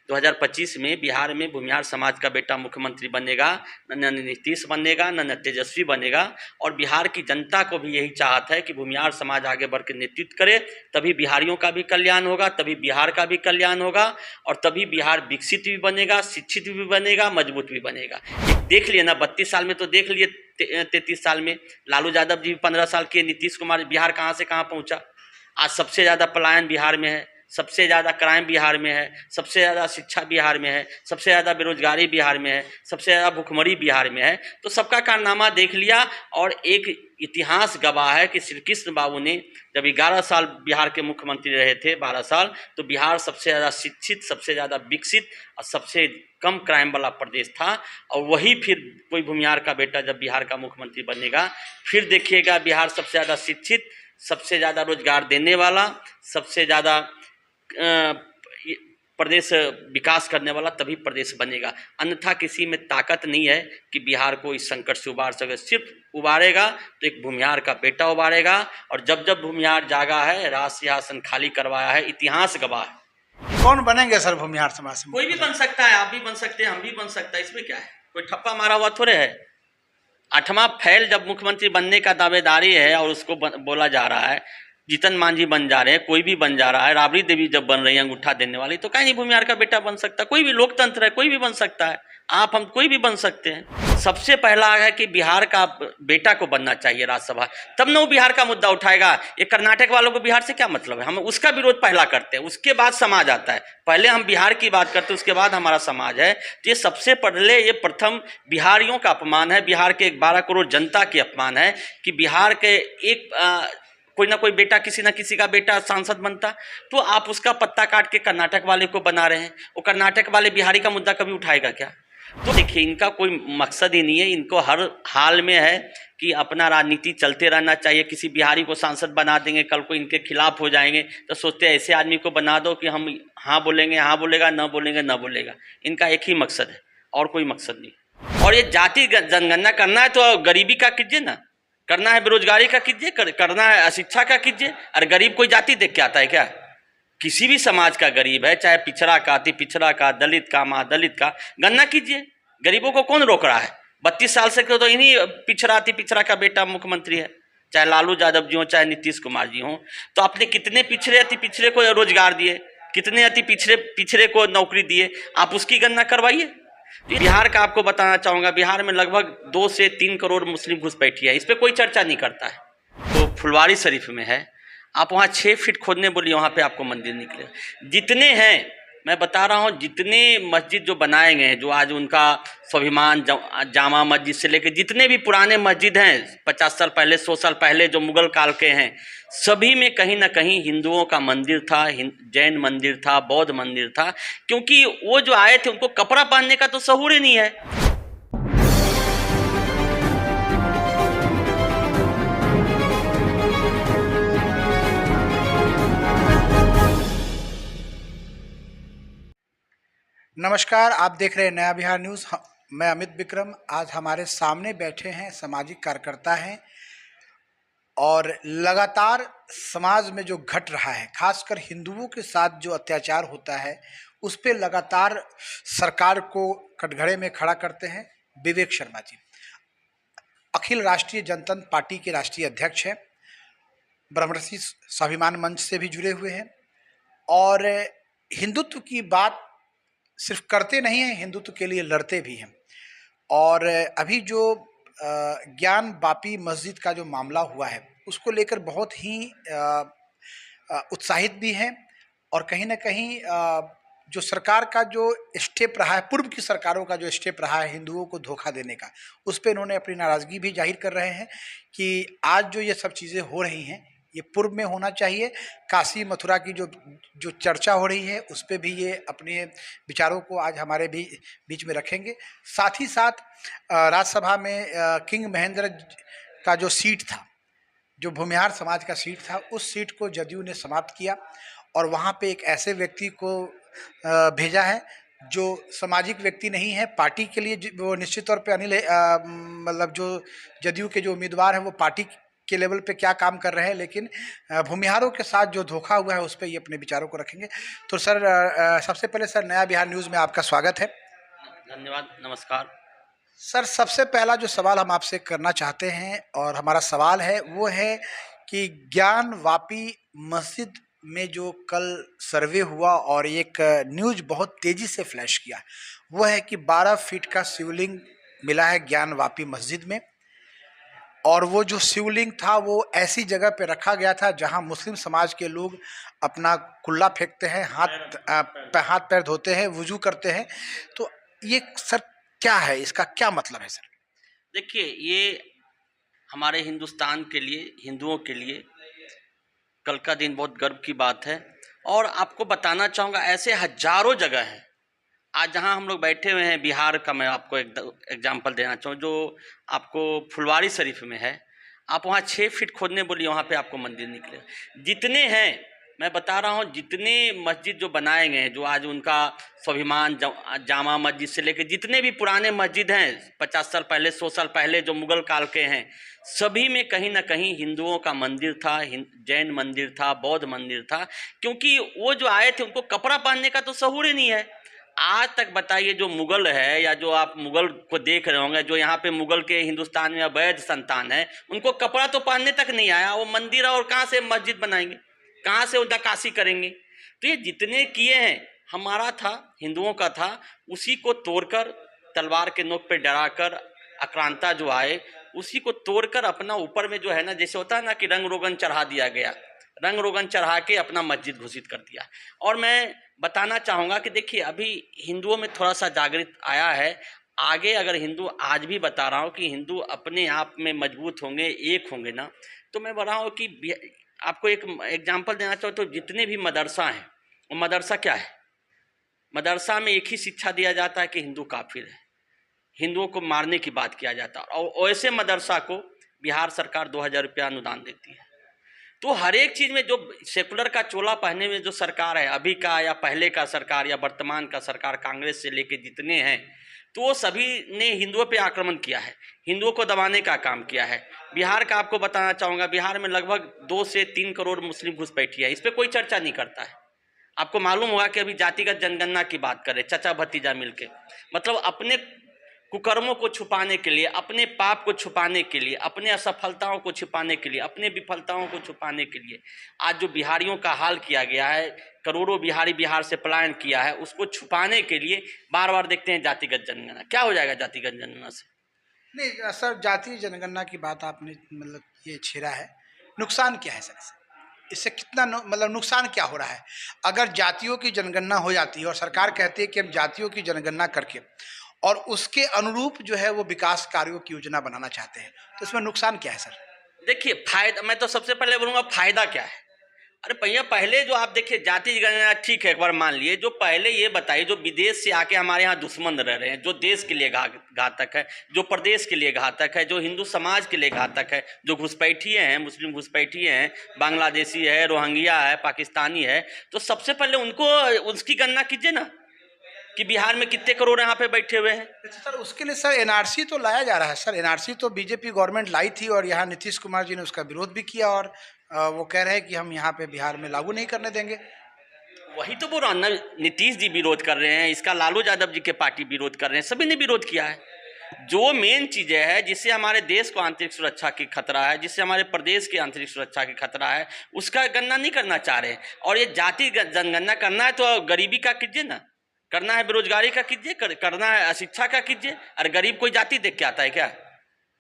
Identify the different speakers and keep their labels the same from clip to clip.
Speaker 1: 2025 में बिहार में भूमिहार समाज का बेटा मुख्यमंत्री बनेगा, न नीतीश बनेगा, न तेजस्वी बनेगा। और बिहार की जनता को भी यही चाहत है कि भूमिहार समाज आगे बढ़ के नेतृत्व करे, तभी बिहारियों का भी कल्याण होगा, तभी बिहार का भी कल्याण होगा, और तभी बिहार विकसित भी बनेगा, शिक्षित भी बनेगा, मजबूत भी बनेगा। देख लिए ना, 32 साल में तो देख लिए, 33 साल में लालू यादव जी 15 साल के, नीतीश कुमार, बिहार कहाँ से कहाँ पहुँचा। आज सबसे ज़्यादा पलायन बिहार में है, सबसे ज़्यादा क्राइम बिहार में है, सबसे ज़्यादा शिक्षा बिहार में है, सबसे ज़्यादा बेरोजगारी बिहार में है, सबसे ज़्यादा भुखमरी बिहार में है। तो सबका कारनामा देख लिया। और एक इतिहास गवाह है कि श्री कृष्ण बाबू ने जब 11 साल बिहार के मुख्यमंत्री रहे थे, 12 साल, तो बिहार सबसे ज़्यादा शिक्षित, सबसे ज़्यादा विकसित और सबसे कम क्राइम वाला प्रदेश था। और वही फिर कोई भूमिहार का बेटा जब बिहार का मुख्यमंत्री बनेगा, फिर देखिएगा बिहार सबसे ज़्यादा शिक्षित, सबसे ज़्यादा रोजगार देने वाला, सबसे ज़्यादा प्रदेश विकास करने वाला तभी प्रदेश बनेगा। अन्यथा किसी में ताकत नहीं है कि बिहार को इस संकट से उबार सके। सिर्फ उबारेगा तो एक भूमिहार का बेटा उबारेगा। और जब जब भूमिहार जागा है, राज सिंहासन खाली करवाया है, इतिहास गवाह है।
Speaker 2: कौन बनेंगे सर भूमिहार समाज से?
Speaker 1: कोई भी बन सकता है, आप भी बन सकते हैं, हम भी बन सकते हैं, इसमें क्या है, कोई ठप्पा मारा हुआ थोड़े है। 8वां फैल जब मुख्यमंत्री बनने का दावेदारी है और उसको बोला जा रहा है, जीतन मांझी बन जा रहे हैं, कोई भी बन जा रहा है, राबड़ी देवी जब बन रही है अंगूठा देने वाली, तो कहीं नहीं भूमिहार का बेटा बन सकता। कोई भी लोकतंत्र है, कोई भी बन सकता है, आप हम कोई भी बन सकते हैं। सबसे पहला है कि बिहार का बेटा को बनना चाहिए राज्यसभा, तब न वो बिहार का मुद्दा उठाएगा। ये कर्नाटक वालों को बिहार से क्या मतलब है, हम उसका विरोध पहला करते हैं, उसके बाद समाज आता है। पहले हम बिहार की बात करते हैं, उसके बाद हमारा समाज है। तो ये सबसे पहले, ये प्रथम बिहारियों का अपमान है, बिहार के 12 करोड़ जनता की अपमान है कि बिहार के एक कोई ना कोई बेटा, किसी ना किसी का बेटा सांसद बनता, तो आप उसका पत्ता काट के कर्नाटक वाले को बना रहे हैं। वो कर्नाटक वाले बिहारी का मुद्दा कभी उठाएगा क्या? तो देखिए, इनका कोई मकसद ही नहीं है, इनको हर हाल में है कि अपना राजनीति चलते रहना चाहिए। किसी बिहारी को सांसद बना देंगे, कल को इनके खिलाफ हो जाएंगे, तो सोचते हैं ऐसे आदमी को बना दो कि हम हाँ बोलेंगे हाँ बोलेगा, न बोलेंगे न बोलेगा। इनका एक ही मकसद है और कोई मकसद नहीं। और ये जाति जनगणना करना है तो गरीबी का कीजिए ना, करना है बेरोजगारी का कीजिए, करना है अशिक्षा का कीजिए। अरे गरीब कोई जाति देख के आता है क्या? किसी भी समाज का गरीब है, चाहे पिछड़ा का, अति पिछड़ा का, दलित का, महादलित का, गणना कीजिए। गरीबों को कौन रोक रहा है? 32 साल से तो इन्हीं पिछड़ा, अति पिछड़ा का बेटा मुख्यमंत्री है, चाहे लालू यादव जी हो, चाहे नीतीश कुमार जी हो। तो आपने कितने पिछड़े, अति पिछड़े को रोजगार दिए, कितने अति पिछड़े को नौकरी दिए, आप उसकी गणना करवाइए। बिहार का आपको बताना चाहूँगा, बिहार में लगभग 2 से 3 करोड़ मुस्लिम घुसपैठी है, इस पर कोई चर्चा नहीं करता है। तो फुलवारी शरीफ में है, आप वहाँ 6 फीट खोदने बोलिए, वहाँ पे आपको मंदिर निकले। जितने हैं, मैं बता रहा हूँ, जितने मस्जिद जो बनाए गए हैं, जो आज उनका स्वाभिमान, जामा मस्जिद से लेकर जितने भी पुराने मस्जिद हैं 50 साल पहले, 100 साल पहले जो मुगल काल के हैं, सभी में कहीं ना कहीं हिंदुओं का मंदिर था, जैन मंदिर था, बौद्ध मंदिर था। क्योंकि वो जो आए थे उनको कपड़ा पहनने का तो शऊर ही नहीं है।
Speaker 2: नमस्कार, आप देख रहे हैं नया बिहार न्यूज़। मैं अमित विक्रम। आज हमारे सामने बैठे हैं सामाजिक कार्यकर्ता हैं, और लगातार समाज में जो घट रहा है, खासकर हिंदुओं के साथ जो अत्याचार होता है, उस पर लगातार सरकार को कटघरे में खड़ा करते हैं विवेक शर्मा जी। अखिल राष्ट्रीय जनतंत्र पार्टी के राष्ट्रीय अध्यक्ष हैं, ब्रह्मर्षि स्वाभिमान मंच से भी जुड़े हुए हैं, और हिंदुत्व की बात सिर्फ करते नहीं हैं, हिंदुत्व के लिए लड़ते भी हैं। और अभी जो ज्ञान वापी मस्जिद का जो मामला हुआ है, उसको लेकर बहुत ही उत्साहित भी हैं। और कहीं ना कहीं जो सरकार का जो स्टेप रहा है, पूर्व की सरकारों का जो स्टेप रहा है हिंदुओं को धोखा देने का, उस पर इन्होंने अपनी नाराज़गी भी जाहिर कर रहे हैं कि आज जो ये सब चीज़ें हो रही हैं, ये पूर्व में होना चाहिए। काशी मथुरा की जो चर्चा हो रही है, उस पर भी ये अपने विचारों को आज हमारे बीच में रखेंगे। साथ ही साथ राज्यसभा में किंग महेंद्र का जो सीट था, जो भूमिहार समाज का सीट था, उस सीट को जदयू ने समाप्त किया, और वहाँ पे एक ऐसे व्यक्ति को भेजा है जो सामाजिक व्यक्ति नहीं है। पार्टी के लिए वो निश्चित तौर पे अनिल मतलब जो जदयू के जो उम्मीदवार हैं, वो पार्टी के लेवल पे क्या काम कर रहे हैं, लेकिन भूमिहारों के साथ जो धोखा हुआ है उस पर ये अपने विचारों को रखेंगे। तो सर सबसे पहले सर नया बिहार न्यूज़ में आपका स्वागत है।
Speaker 1: धन्यवाद, नमस्कार।
Speaker 2: सर सबसे पहला जो सवाल हम आपसे करना चाहते हैं और हमारा सवाल है वो है कि ज्ञान वापी मस्जिद में जो कल सर्वे हुआ और एक न्यूज़ बहुत तेज़ी से फ्लैश किया, वो है कि 12 फीट का शिवलिंग मिला है ज्ञान वापी मस्जिद में, और वो जो शिवलिंग था वो ऐसी जगह पे रखा गया था जहां मुस्लिम समाज के लोग अपना कुल्ला फेंकते हैं, हाथ पैर धोते हैं, वुजू करते हैं। तो ये सर क्या है, इसका क्या मतलब है सर?
Speaker 1: देखिए, ये हमारे हिंदुस्तान के लिए, हिंदुओं के लिए कल का दिन बहुत गर्व की बात है। और आपको बताना चाहूँगा, ऐसे हजारों जगह हैं आज जहाँ हम लोग बैठे हुए हैं। बिहार का मैं आपको एक एग्जाम्पल देना चाहूँ, जो आपको फुलवारी शरीफ में है। आप वहाँ 6 फीट खोदने बोलिए, वहाँ पे आपको मंदिर निकले। जितने हैं, मैं बता रहा हूँ, जितने मस्जिद जो बनाए गए हैं, जो आज उनका स्वाभिमान, जामा मस्जिद से लेकर जितने भी पुराने मस्जिद हैं 50 साल पहले, 100 साल पहले जो मुगल काल के हैं, सभी में कहीं ना कहीं हिंदुओं का मंदिर था, जैन मंदिर था, बौद्ध मंदिर था। क्योंकि वो जो आए थे उनको कपड़ा पहनने का तो शऊर ही नहीं है। आज तक बताइए, जो मुगल है या जो आप मुगल को देख रहे होंगे, जो यहाँ पे मुगल के हिंदुस्तान में अवैध संतान है, उनको कपड़ा तो पहनने तक नहीं आया। वो मंदिर और कहाँ से मस्जिद बनाएंगे, कहाँ से उनका काशी करेंगे? तो ये जितने किए हैं, हमारा था, हिंदुओं का था, उसी को तोड़कर, तलवार के नोक पे डराकर आक्रांता जो आए, उसी को तोड़कर अपना ऊपर में जो है ना, जैसे होता है ना कि रंग रोगन चढ़ा दिया गया, रंग रोगन चढ़ा के अपना मस्जिद घोषित कर दिया। और मैं बताना चाहूँगा कि देखिए, अभी हिंदुओं में थोड़ा सा जागृत आया है। आगे अगर हिंदू, आज भी बता रहा हूँ कि हिंदू अपने आप में मजबूत होंगे, एक होंगे ना, तो मैं बता रहा हूँ कि आपको एक एग्जाम्पल देना चाहूँ तो जितने भी मदरसा हैं, वो मदरसा क्या है? मदरसा में एक ही शिक्षा दिया जाता है कि हिंदू काफिर है, हिंदुओं को मारने की बात किया जाता है। और वैसे मदरसा को बिहार सरकार 2000 रुपया अनुदान देती है। तो हर एक चीज़ में जो सेकुलर का चोला पहने में जो सरकार है, अभी का या पहले का सरकार या वर्तमान का सरकार, कांग्रेस से लेके जितने हैं, तो वो सभी ने हिंदुओं पे आक्रमण किया है, हिंदुओं को दबाने का काम किया है। बिहार का आपको बताना चाहूँगा, बिहार में लगभग 2 से 3 करोड़ मुस्लिम घुसपैठी है। इस पर कोई चर्चा नहीं करता है। आपको मालूम होगा कि अभी जातिगत जनगणना की बात करें, चाचा भतीजा मिलके, मतलब अपने कुकर्मों को छुपाने के लिए, अपने पाप को छुपाने के लिए, अपने असफलताओं को छुपाने के लिए, अपने विफलताओं को छुपाने के लिए आज जो बिहारियों का हाल किया गया है, करोड़ों बिहारी बिहार से पलायन किया है, उसको छुपाने के लिए बार बार देखते हैं जातिगत जनगणना। क्या हो जाएगा जातिगत जनगणना से?
Speaker 2: नहीं सर, जातीय जनगणना की बात आपने मतलब ये छेड़ा है, नुकसान क्या है सर इससे कितना मतलब नुकसान क्या हो रहा है? अगर जातियों की जनगणना हो जाती है और सरकार कहती है कि हम जातियों की जनगणना करके और उसके अनुरूप जो है वो विकास कार्यों की योजना बनाना चाहते हैं, तो इसमें नुकसान क्या है सर?
Speaker 1: देखिए, फायदा, मैं तो सबसे पहले बोलूँगा फायदा क्या है। अरे भैया, पहले जो आप देखिए जाति जनगणना ठीक है, एक बार मान लिए, जो पहले ये बताइए, जो विदेश से आके हमारे यहाँ दुश्मन रह रहे हैं, जो देश के लिए घातक है, जो प्रदेश के लिए घातक है, जो हिंदू समाज के लिए घातक है, जो घुसपैठिए हैं, मुस्लिम घुसपैठिए हैं, बांग्लादेशी है, रोहिंग्या है, पाकिस्तानी है, तो सबसे पहले उनको, उसकी गणना कीजिए ना कि बिहार में कितने करोड़ यहाँ पे बैठे हुए हैं।
Speaker 2: सर उसके लिए सर एनआरसी तो लाया जा रहा है सर, एनआरसी तो बीजेपी गवर्नमेंट लाई थी और यहाँ नीतीश कुमार जी ने उसका विरोध भी किया और वो कह रहे हैं कि हम यहाँ पे बिहार में लागू नहीं करने देंगे।
Speaker 1: वही तो बोल रहा हूँ ना, नीतीश जी विरोध कर रहे हैं, इसका लालू यादव जी के पार्टी विरोध कर रहे हैं, सभी ने विरोध किया है। जो मेन चीज़ें है, जिससे हमारे देश को आंतरिक सुरक्षा की खतरा है, जिससे हमारे प्रदेश की आंतरिक सुरक्षा की खतरा है, उसका गणना नहीं करना चाह रहे। और ये जाति जनगणना करना है तो गरीबी का कीजिए ना, करना है बेरोजगारी का कीजिए, करना है अशिक्षा का कीजिए। अरे गरीब कोई जाति देख के आता है क्या?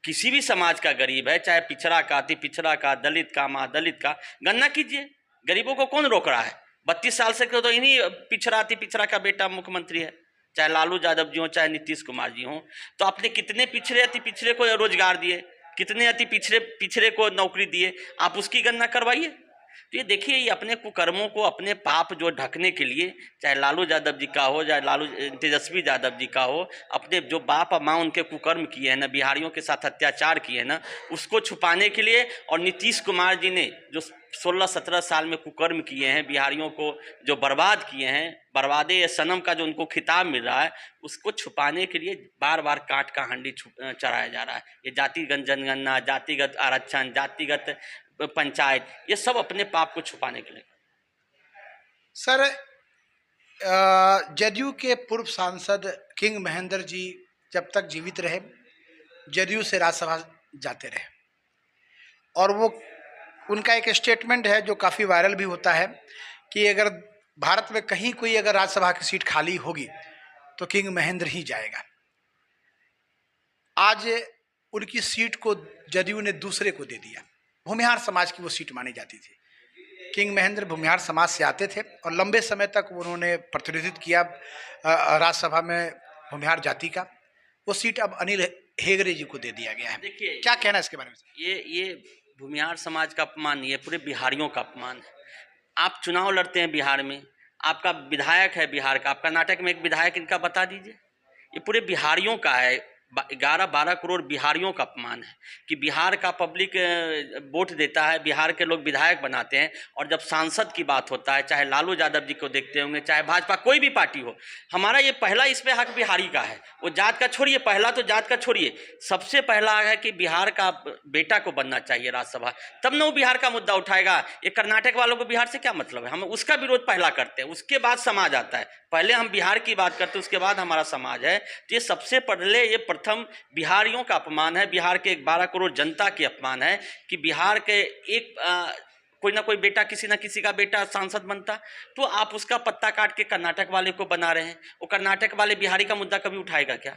Speaker 1: किसी भी समाज का गरीब है, चाहे पिछड़ा का, अति पिछड़ा का, दलित का, महादलित का, गणना कीजिए। गरीबों को कौन रोक रहा है? 32 साल से तो इन्हीं पिछड़ा, अति पिछड़ा का बेटा मुख्यमंत्री है, चाहे लालू यादव जी हो, चाहे नीतीश कुमार जी हो। तो आपने कितने पिछड़े, अति पिछड़े को रोजगार दिए, कितने अति पिछड़े को नौकरी दिए, आप उसकी गणना करवाइए। तो ये देखिए, ये अपने कुकर्मों को, अपने पाप जो ढकने के लिए, चाहे लालू यादव जी का हो, चाहे तेजस्वी यादव जी का हो, अपने जो बाप और माँ उनके कुकर्म किए हैं ना, बिहारियों के साथ अत्याचार किए हैं ना, उसको छुपाने के लिए, और नीतीश कुमार जी ने जो 16-17 साल में कुकर्म किए हैं, बिहारियों को जो बर्बाद किए हैं, बर्बादे ये सनम का जो उनको खिताब मिल रहा है, उसको छुपाने के लिए बार बार काट का हांडी चढ़ाया जा रहा है। ये जातिगत जनगणना, जातिगत आरक्षण, जातिगत पंचायत, ये सब अपने पाप को छुपाने के लिए।
Speaker 2: सर, जदयू के पूर्व सांसद किंग महेंद्र जी जब तक जीवित रहे जदयू से राज्यसभा जाते रहे, और वो उनका एक स्टेटमेंट है जो काफ़ी वायरल भी होता है कि अगर भारत में कहीं कोई अगर राज्यसभा की सीट खाली होगी तो किंग महेंद्र ही जाएगा। आज उनकी सीट को जदयू ने दूसरे को दे दिया। भूमिहार समाज की वो सीट मानी जाती थी। किंग महेंद्र भूमिहार समाज से आते थे और लंबे समय तक उन्होंने प्रतिनिधित्व किया राज्यसभा में भूमिहार जाति का। वो सीट अब अनिल हेगड़े जी को दे दिया गया है।
Speaker 1: देखिए,
Speaker 2: क्या कहना है इसके बारे में?
Speaker 1: ये भूमिहार समाज का अपमान नहीं है, पूरे बिहारियों का अपमान है। आप चुनाव लड़ते हैं बिहार में, आपका विधायक है बिहार का, आप कर्नाटक में एक विधायक इनका बता दीजिए। ये पूरे बिहारियों का है, 11-12 करोड़ बिहारियों का अपमान है कि बिहार का पब्लिक वोट देता है, बिहार के लोग विधायक बनाते हैं, और जब सांसद की बात होता है, चाहे लालू यादव जी को देखते होंगे, चाहे भाजपा, कोई भी पार्टी हो, हमारा ये पहला इस पे हक बिहारी का है। वो जात का छोड़िए, पहला तो जात का छोड़िए, सबसे पहला है कि बिहार का बेटा को बनना चाहिए राज्यसभा, तब न वो बिहार का मुद्दा उठाएगा। ये कर्नाटक वालों को बिहार से क्या मतलब है? हम उसका विरोध पहला करते हैं, उसके बाद समाज आता है। पहले हम बिहार की बात करते हैं, उसके बाद हमारा समाज है। तो ये सबसे पहले ये प्रथम बिहारियों का अपमान है, बिहार के 12 करोड़ जनता के अपमान है कि बिहार के एक कोई ना कोई बेटा, किसी ना किसी का बेटा सांसद बनता, तो आप उसका पत्ता काट के कर्नाटक वाले को बना रहे हैं। वो कर्नाटक वाले बिहारी का मुद्दा कभी उठाएगा क्या?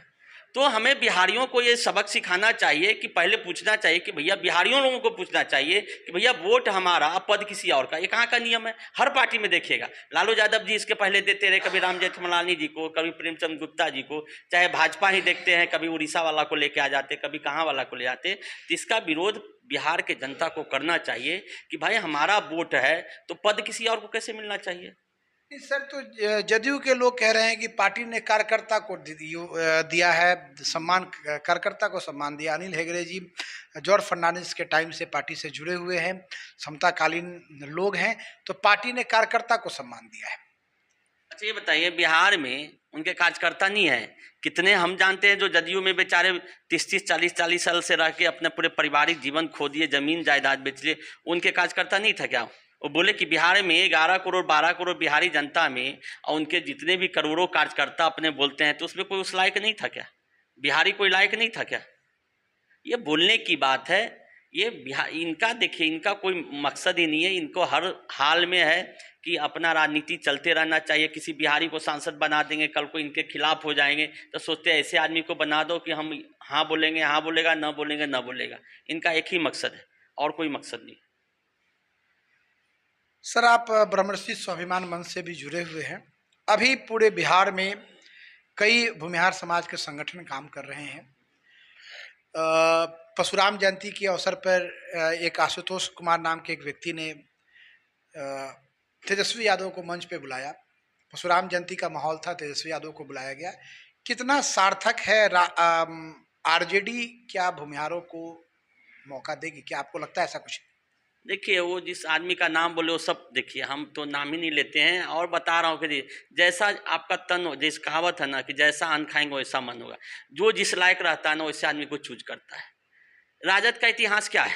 Speaker 1: तो हमें बिहारियों को ये सबक सिखाना चाहिए कि पहले पूछना चाहिए कि भैया, बिहारियों लोगों को पूछना चाहिए कि भैया वोट हमारा, पद किसी और का। ये कहाँ का नियम है? हर पार्टी में देखिएगा। लालू यादव जी इसके पहले देते रहे, कभी राम जेठमलानी जी को, कभी प्रेमचंद गुप्ता जी को, चाहे भाजपा ही देखते हैं, कभी उड़ीसा वाला को लेके आ जाते, कभी कहाँ वाला को ले आते। तो इसका विरोध बिहार के जनता को करना चाहिए कि भाई हमारा वोट है तो पद किसी और को कैसे मिलना चाहिए।
Speaker 2: सर, तो जदयू के लोग कह रहे हैं कि पार्टी ने कार्यकर्ता को दिया है सम्मान, कार्यकर्ता को सम्मान दिया। अनिल हेगड़े जी जॉर्ज फर्नांडिस के टाइम से पार्टी से जुड़े हुए हैं, समताकालीन लोग हैं, तो पार्टी ने कार्यकर्ता को सम्मान दिया है।
Speaker 1: अच्छा, ये बताइए, बिहार में उनके कार्यकर्ता नहीं है? कितने हम जानते हैं जो जदयू में बेचारे 30-30, 40-40 साल से रह के अपने पूरे पारिवारिक जीवन खो दिए, जमीन जायदाद बेच लिए, उनके कार्यकर्ता नहीं था क्या? वो बोले कि बिहार में 11 करोड़ 12 करोड़ बिहारी जनता में, और उनके जितने भी करोड़ों कार्यकर्ता अपने बोलते हैं, तो उसमें कोई उस लायक नहीं था क्या? बिहारी कोई लायक नहीं था क्या? ये बोलने की बात है। ये बिहार, इनका देखिए, इनका कोई मकसद ही नहीं है। इनको हर हाल में है कि अपना राजनीति चलते रहना चाहिए। किसी बिहारी को सांसद बना देंगे, कल को इनके खिलाफ हो जाएंगे, तो सोचते हैं ऐसे आदमी को बना दो कि हम हाँ बोलेंगे हाँ बोलेगा, ना बोलेंगे ना बोलेगा। इनका एक ही मकसद है, और कोई मकसद नहीं।
Speaker 2: सर, आप ब्रह्मर्षि स्वाभिमान मंच से भी जुड़े हुए हैं। अभी पूरे बिहार में कई भूमिहार समाज के संगठन काम कर रहे हैं। परशुराम जयंती के अवसर पर एक आशुतोष कुमार नाम के एक व्यक्ति ने तेजस्वी यादव को मंच पे बुलाया। परशुराम जयंती का माहौल था, तेजस्वी यादव को बुलाया गया। कितना सार्थक है आरजेडी? क्या भूमिहारों को मौका देगी? क्या आपको लगता है ऐसा कुछ?
Speaker 1: देखिए, वो जिस आदमी का नाम बोले वो सब, देखिए हम तो नाम ही नहीं लेते हैं, और बता रहा हूँ कि जैसा आपका तन हो, जैसे कहावत है ना कि जैसा अन्न खाएंगे वैसा मन होगा। जो जिस लायक रहता है ना, वैसे आदमी को चूज करता है। राजद का इतिहास क्या है?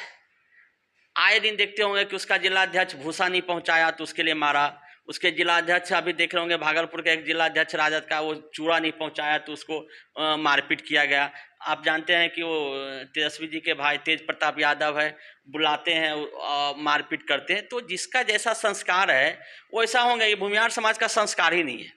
Speaker 1: आए दिन देखते होंगे कि उसका जिलाध्यक्ष भूसा नहीं पहुंचाया तो उसके लिए मारा। उसके जिलाध्यक्ष, अभी देख रहे होंगे भागलपुर का एक जिलाध्यक्ष राजद का, वो चूड़ा नहीं पहुंचाया तो उसको मारपीट किया गया। आप जानते हैं कि वो तेजस्वी जी के भाई तेज प्रताप यादव है, बुलाते हैं, मारपीट करते हैं। तो जिसका जैसा संस्कार है वो ऐसा होंगे। ये भूमिहार समाज का संस्कार ही नहीं है।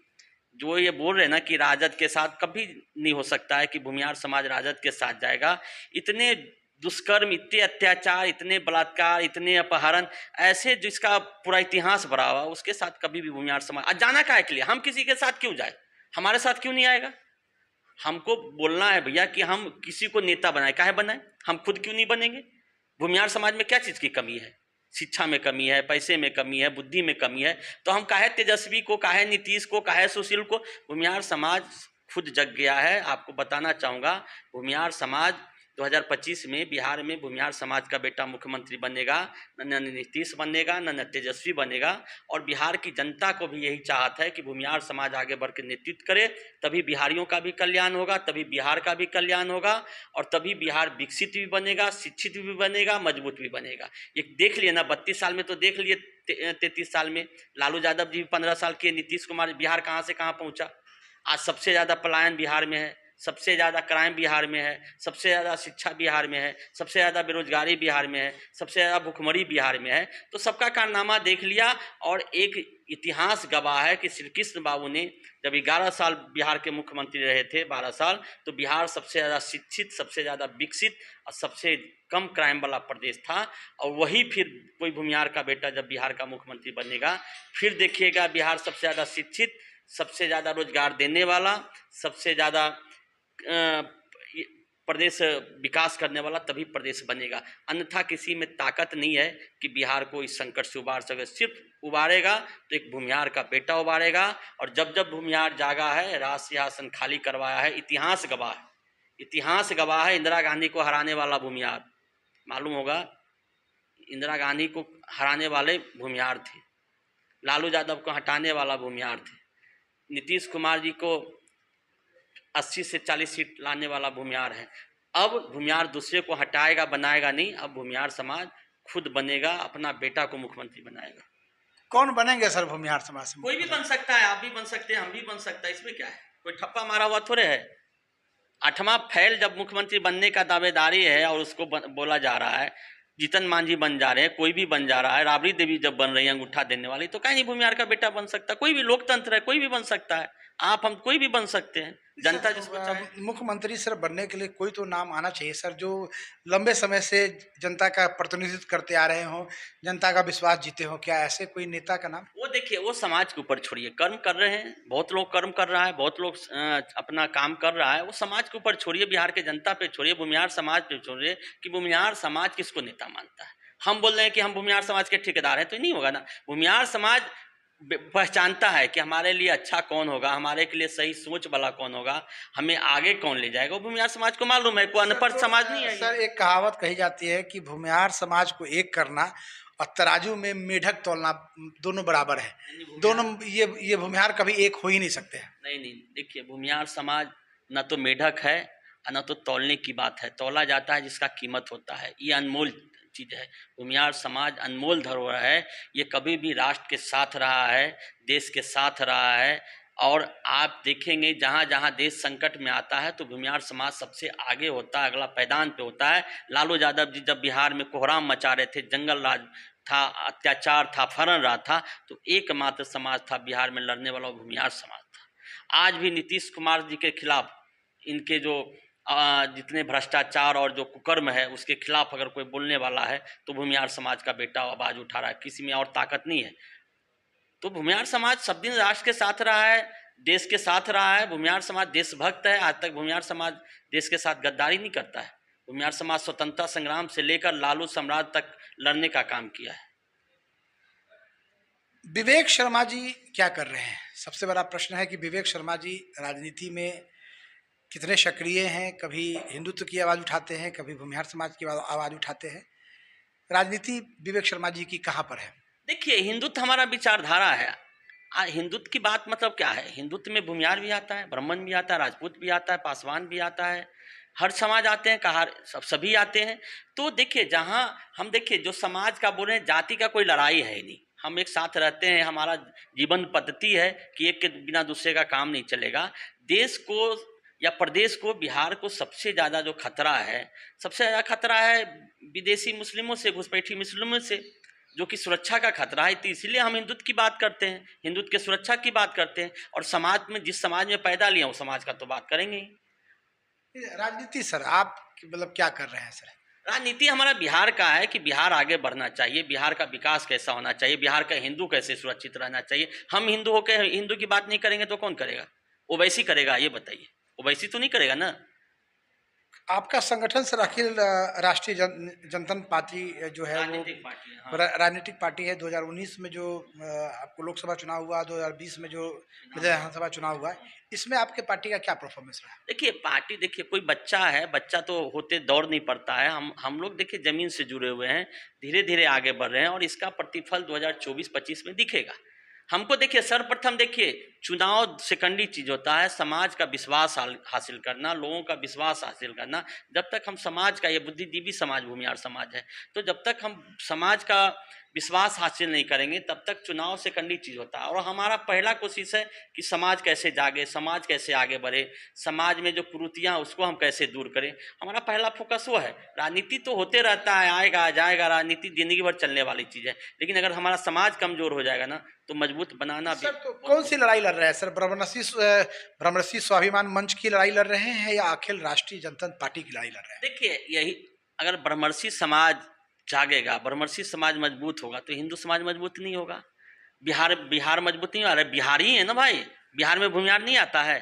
Speaker 1: जो ये बोल रहे हैं ना कि राजद के साथ, कभी नहीं हो सकता है कि भूमिहार समाज राजद के साथ जाएगा। इतने दुष्कर्म, इतने अत्याचार, इतने बलात्कार, इतने अपहरण, ऐसे जिसका पूरा इतिहास भरा हुआ, उसके साथ कभी भी भूमिहार समाज। आज जाना काहे के लिए? हम किसी के साथ क्यों जाए? हमारे साथ क्यों नहीं आएगा? हमको बोलना है भैया कि हम किसी को नेता बनाए, काहे बनाए? हम खुद क्यों नहीं बनेंगे? भूमिहार समाज में क्या चीज़ की कमी है? शिक्षा में कमी है, पैसे में कमी है, बुद्धि में कमी है, तो हम काहे तेजस्वी को, काहे नीतीश को, काहे सुशील को। भूमिहार समाज खुद जग गया है। आपको बताना चाहूँगा, भूमिहार समाज 2025 में बिहार में भूमिहार समाज का बेटा मुख्यमंत्री बनेगा, न नीतीश बनेगा, न तेजस्वी बनेगा। और बिहार की जनता को भी यही चाहत है कि भूमिहार समाज आगे बढ़ के नेतृत्व करे, तभी बिहारियों का भी कल्याण होगा, तभी बिहार का भी कल्याण होगा, और तभी बिहार विकसित भी बनेगा, शिक्षित भी बनेगा, मजबूत भी बनेगा। ये देख लिए ना, 32 साल में तो देख लिए, 33 साल में लालू यादव जी 15 साल के, नीतीश कुमार, बिहार कहाँ से कहाँ पहुँचा। आज सबसे ज़्यादा पलायन बिहार में है, सबसे ज़्यादा क्राइम बिहार में है, सबसे ज़्यादा शिक्षा बिहार में है, सबसे ज़्यादा बेरोजगारी बिहार में है, सबसे ज़्यादा भुखमरी बिहार में है। तो सबका कारनामा देख लिया। और एक इतिहास गवाह है कि श्री कृष्ण बाबू ने जब 11 साल बिहार के मुख्यमंत्री रहे थे, 12 साल, तो बिहार सबसे ज़्यादा शिक्षित, सबसे ज़्यादा विकसित और सबसे कम क्राइम वाला प्रदेश था। और वही फिर कोई भूमिहार का बेटा जब बिहार का मुख्यमंत्री बनेगा, फिर देखिएगा बिहार सबसे ज़्यादा शिक्षित, सबसे ज़्यादा रोजगार देने वाला, सबसे ज़्यादा प्रदेश विकास करने वाला तभी प्रदेश बनेगा। अन्यथा किसी में ताकत नहीं है कि बिहार को इस संकट से उबार सके। सिर्फ उबारेगा तो एक भूमिहार का बेटा उबारेगा। और जब जब भूमिहार जागा है, राज सिंहासन खाली करवाया है, इतिहास गवाह है, इतिहास गवाह है। इंदिरा गांधी को हराने वाला भूमिहार, मालूम होगा, इंदिरा गांधी को हराने वाले भूमिहार थे, लालू यादव को हटाने वाला भूमिहार थे, नीतीश कुमार जी को 80 से 40 सीट लाने वाला भूमिहार है। अब भूमिहार दूसरे को हटाएगा, बनाएगा नहीं, अब भूमिहार समाज खुद बनेगा, अपना बेटा को मुख्यमंत्री बनाएगा।
Speaker 2: कौन बनेंगे सर भूमिहार समाज से?
Speaker 1: कोई भी बन सकता है, आप भी बन सकते हैं, हम भी बन सकता है, इसमें क्या है, कोई ठप्पा मारा हुआ थोड़े है। 8वां फैल जब मुख्यमंत्री बनने का दावेदारी है और उसको बोला जा रहा है, जीतन मांझी बन जा रहे हैं, कोई भी बन जा रहा है, राबड़ी देवी जब बन रही है अंगूठा देने वाली, तो कहीं नहीं भूमिहार का बेटा बन सकता। कोई भी लोकतंत्र है, कोई भी बन सकता है, आप हम कोई भी बन सकते हैं, जनता जिसको चाहे।
Speaker 2: मुख्यमंत्री सर बनने के लिए कोई तो नाम आना चाहिए सर, जो लंबे समय से जनता का प्रतिनिधित्व करते आ रहे हों, जनता का विश्वास जीते हों। क्या ऐसे कोई नेता का नाम?
Speaker 1: वो देखिए, वो समाज के ऊपर छोड़िए, कर्म कर रहे हैं, बहुत लोग कर्म कर रहा है, बहुत लोग अपना काम कर रहा है, वो समाज के ऊपर छोड़िए, बिहार के जनता पे छोड़िए, भूमिहार समाज पे छोड़िए कि भूमिहार समाज किसको नेता मानता है। हम बोल रहे हैं कि हम भूमिहार समाज के ठेकेदार हैं, तो नहीं होगा ना। भूमिहार समाज पहचानता है कि हमारे लिए अच्छा कौन होगा, हमारे के लिए सही सोच वाला कौन होगा, हमें आगे कौन ले जाएगा, वो भूमिहार समाज को मालूम है। कोई अनपढ़ समाज नहीं है
Speaker 2: सर, एक कहावत कही जाती है कि भूमिहार समाज को एक करना और तराजू में मेढक तोलना दोनों बराबर है। दोनों ये भूमिहार कभी एक हो ही नहीं सकते हैं।
Speaker 1: नहीं, देखिए, भूमिहार समाज न तो मेढक है और न तो तौलने की बात है। तौला जाता है जिसका कीमत होता है, ये अनमोल चीज़ है। भूमिहार समाज अनमोल धरोहर है, ये कभी भी राष्ट्र के साथ रहा है, देश के साथ रहा है। और आप देखेंगे जहाँ जहाँ देश संकट में आता है तो भूमिहार समाज सबसे आगे होता है, अगला पैदान पे होता है। लालू यादव जी जब बिहार में कोहराम मचा रहे थे, जंगल राज था, अत्याचार था, फरन रहा था, तो एकमात्र समाज था बिहार में लड़ने वाला, भूमिहार समाज था। आज भी नीतीश कुमार जी के खिलाफ, इनके जो जितने भ्रष्टाचार और जो कुकर्म है उसके खिलाफ अगर कोई बोलने वाला है तो भूमिहार समाज का बेटा आवाज़ उठा रहा है, किसी में और ताकत नहीं है। तो भूमिहार समाज सब दिन राष्ट्र के साथ रहा है, देश के साथ रहा है। भूमिहार समाज देशभक्त है। आज तक भूमिहार समाज देश के साथ गद्दारी नहीं करता है। भूमिहार समाज स्वतंत्रता संग्राम से लेकर लालू सम्राट तक लड़ने का काम किया है।
Speaker 2: विवेक शर्मा जी क्या कर रहे हैं? सबसे बड़ा प्रश्न है कि विवेक शर्मा जी राजनीति में कितने सक्रिय हैं। कभी हिंदुत्व की आवाज़ उठाते हैं, कभी भूमिहार समाज की आवाज़ उठाते हैं। राजनीति विवेक शर्मा जी की कहाँ पर है?
Speaker 1: देखिए, हिंदुत्व हमारा विचारधारा है। हिंदुत्व की बात मतलब क्या है? हिंदुत्व में भूमिहार भी आता है, ब्राह्मण भी आता है, राजपूत भी आता है, पासवान भी आता है, हर समाज आते हैं, कहा सभी आते हैं। तो देखिए, जहाँ हम देखिए जो समाज का बोल रहे हैं, जाति का कोई लड़ाई है नहीं, हम एक साथ रहते हैं। हमारा जीवन पद्धति है कि एक के बिना दूसरे का काम नहीं चलेगा। देश को या प्रदेश को, बिहार को सबसे ज़्यादा जो खतरा है, सबसे ज़्यादा खतरा है विदेशी मुस्लिमों से, घुसपैठी मुस्लिमों से, जो कि सुरक्षा का खतरा है। तो इसीलिए हम हिंदुत्व की बात करते हैं, हिंदुत्व के सुरक्षा की बात करते हैं। और समाज में, जिस समाज में पैदा लिया, वो समाज का तो बात करेंगे ही।
Speaker 2: राजनीति सर आप मतलब क्या कर रहे हैं सर?
Speaker 1: राजनीति हमारा बिहार का है कि बिहार आगे बढ़ना चाहिए, बिहार का विकास कैसा होना चाहिए, बिहार का हिंदू कैसे सुरक्षित रहना चाहिए। हम हिंदू होकर हिंदू की बात नहीं करेंगे तो कौन करेगा? ओवैसी करेगा? ये बताइए, ओवैसी तो नहीं करेगा ना।
Speaker 2: आपका संगठन सर अखिल राष्ट्रीय जनतंत्र पार्टी जो है वो
Speaker 1: राजनीतिक पार्टी है, हाँ।
Speaker 2: राजनीतिक पार्टी है। 2019 में जो आपको लोकसभा चुनाव हुआ, 2020 में जो विधानसभा चुनाव हुआ है, इसमें आपके पार्टी का क्या परफॉर्मेंस रहा?
Speaker 1: देखिए पार्टी, देखिए कोई बच्चा है, बच्चा तो होते दौड़ नहीं पड़ता है। हम लोग देखिए जमीन से जुड़े हुए हैं, धीरे धीरे आगे बढ़ रहे हैं और इसका प्रतिफल 2024-25 में दिखेगा। हमको देखिए सर्वप्रथम देखिए चुनाव सेकेंडरी चीज होता है, समाज का विश्वास हासिल करना, लोगों का विश्वास हासिल करना। जब तक हम समाज का, ये बुद्धिजीवी समाज भूमिहार समाज है, तो जब तक हम समाज का विश्वास हासिल नहीं करेंगे तब तक चुनाव सेकेंडरी चीज होता है। और हमारा पहला कोशिश है कि समाज कैसे जागे, समाज कैसे आगे बढ़े, समाज में जो कुरीतियाँ उसको हम कैसे दूर करें। हमारा पहला फोकस वो है। राजनीति तो होते रहता है, आएगा जाएगा, राजनीति जिंदगी भर चलने वाली चीज़ है, लेकिन अगर हमारा समाज कमजोर हो जाएगा ना तो मजबूत बनाना भी।
Speaker 2: सर तो कौन सी लड़ाई लड़ रहे हैं सर? ब्रह्मर्षि स्वाभिमान मंच की लड़ाई लड़ रहे हैं या अखिल राष्ट्रीय जनतंत्र पार्टी की लड़ाई लड़ रहे हैं?
Speaker 1: देखिए यही, अगर ब्रह्मर्षि समाज जागेगा, ब्रह्मर्षि समाज मजबूत होगा तो हिंदू समाज मजबूत नहीं होगा। बिहार मजबूत नहीं हो रहा है, बिहारी है ना भाई, बिहार में भूमिहार नहीं आता है।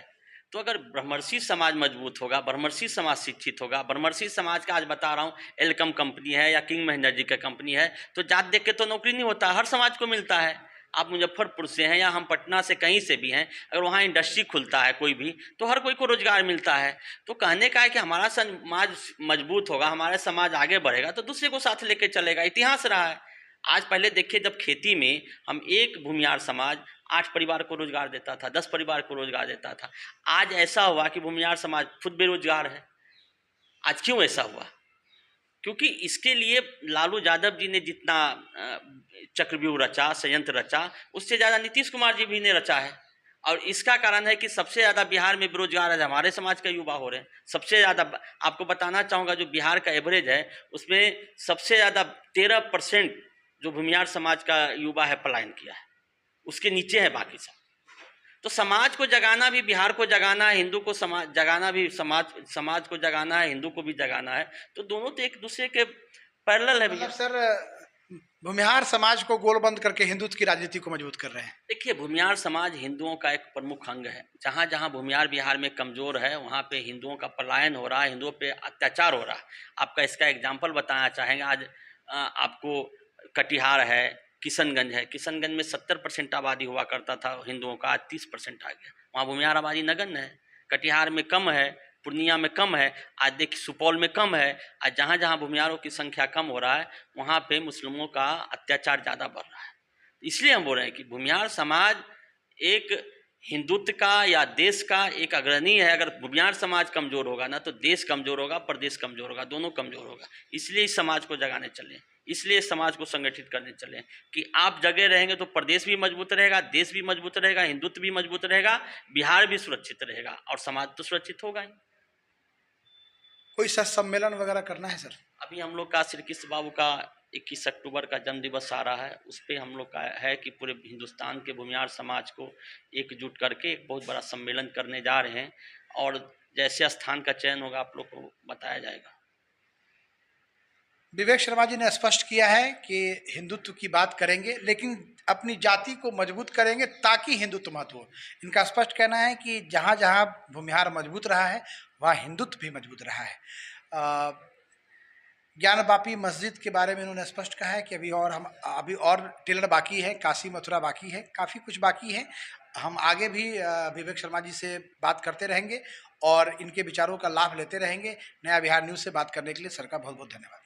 Speaker 1: तो अगर ब्रह्मर्षि समाज मजबूत होगा, ब्रह्मर्षि समाज शिक्षित होगा, ब्रह्मर्षि समाज का आज बता रहा हूँ एलकम कंपनी है या किंग महिंद्रा जी का कंपनी है, तो जात देख के तो नौकरी नहीं होता, हर समाज को मिलता है। आप मुजफ्फरपुर से हैं या हम पटना से कहीं से भी हैं, अगर वहाँ इंडस्ट्री खुलता है कोई भी तो हर कोई को रोजगार मिलता है। तो कहने का है कि हमारा समाज मजबूत होगा, हमारा समाज आगे बढ़ेगा तो दूसरे को साथ लेके चलेगा। इतिहास रहा है। आज पहले देखिए जब खेती में हम एक भूमिहार समाज 8 परिवार को रोजगार देता था, 10 परिवार को रोजगार देता था। आज ऐसा हुआ कि भूमिहार समाज खुद बेरोजगार है। आज क्यों ऐसा हुआ? क्योंकि इसके लिए लालू यादव जी ने जितना चक्रव्यूह रचा, संयंत्र रचा, उससे ज़्यादा नीतीश कुमार जी भी ने रचा है। और इसका कारण है कि सबसे ज़्यादा बिहार में बेरोजगार आज हमारे समाज का युवा हो रहे हैं। सबसे ज़्यादा आपको बताना चाहूँगा, जो बिहार का एवरेज है उसमें सबसे ज़्यादा 13% जो भूमिहार समाज का युवा है पलायन किया है, उसके नीचे है बाकी सब। तो समाज को जगाना भी, बिहार को जगाना है, हिंदू को समाज जगाना भी, समाज को जगाना है, हिंदू को भी जगाना है। तो दोनों तो एक दूसरे के पैरेलल है भैया।
Speaker 2: मतलब सर भूमिहार समाज को गोलबंद करके हिंदुत्व की राजनीति को मजबूत कर रहे हैं।
Speaker 1: देखिए भूमिहार समाज हिंदुओं का एक प्रमुख अंग है। जहाँ जहाँ भूमिहार बिहार में कमजोर है वहाँ पे हिंदुओं का पलायन हो रहा है, हिंदुओं पे अत्याचार हो रहा है। आपका इसका एग्जाम्पल बताना चाहेंगे। आज आपको कटिहार है, किशनगंज है, किशनगंज में 70% आबादी हुआ करता था हिंदुओं का, आज 30% आ गया। वहाँ भूमिहार आबादी नगण्य है। कटिहार में कम है, पूर्णिया में कम है, आज देखिए सुपौल में कम है। आज जहाँ जहाँ भूमिहारों की संख्या कम हो रहा है वहाँ पे मुस्लिमों का अत्याचार ज़्यादा बढ़ रहा है। इसलिए हम बोल रहे हैं कि भूमिहार समाज एक हिंदुत्व का या देश का एक अग्रणी है। अगर भूमिहार समाज कमजोर होगा ना तो देश कमजोर होगा, प्रदेश कमजोर होगा, दोनों कमजोर होगा। इसलिए इस समाज को जगाने चले, इसलिए इस समाज को संगठित करने चले कि आप जगह रहेंगे तो प्रदेश भी मजबूत रहेगा, देश भी मजबूत रहेगा, हिंदुत्व भी मजबूत रहेगा, बिहार भी सुरक्षित रहेगा और समाज तो सुरक्षित होगा ही।
Speaker 2: कोई सर सम्मेलन वगैरह करना है सर?
Speaker 1: अभी हम लोग का श्री कृष्ण बाबू का 21 अक्टूबर का जन्म दिवस आ रहा है, उस पर हम लोग का है कि पूरे हिंदुस्तान के भूमिहार समाज को एकजुट करके एक बहुत बड़ा सम्मेलन करने जा रहे हैं और जैसे स्थान का चयन होगा आप लोग को बताया जाएगा।
Speaker 2: विवेक शर्मा जी ने स्पष्ट किया है कि हिंदुत्व की बात करेंगे लेकिन अपनी जाति को मजबूत करेंगे ताकि हिंदुत्व महत्व हो। इनका स्पष्ट कहना है कि जहाँ जहाँ भूमिहार मजबूत रहा है वहाँ हिंदुत्व भी मजबूत रहा है। ज्ञानवापी मस्जिद के बारे में इन्होंने स्पष्ट कहा है कि अभी और टेलर बाकी है, काशी मथुरा बाकी है, काफ़ी कुछ बाकी है। हम आगे भी विवेक शर्मा जी से बात करते रहेंगे और इनके विचारों का लाभ लेते रहेंगे। नया बिहार न्यूज़ से बात करने के लिए सर का बहुत बहुत धन्यवाद।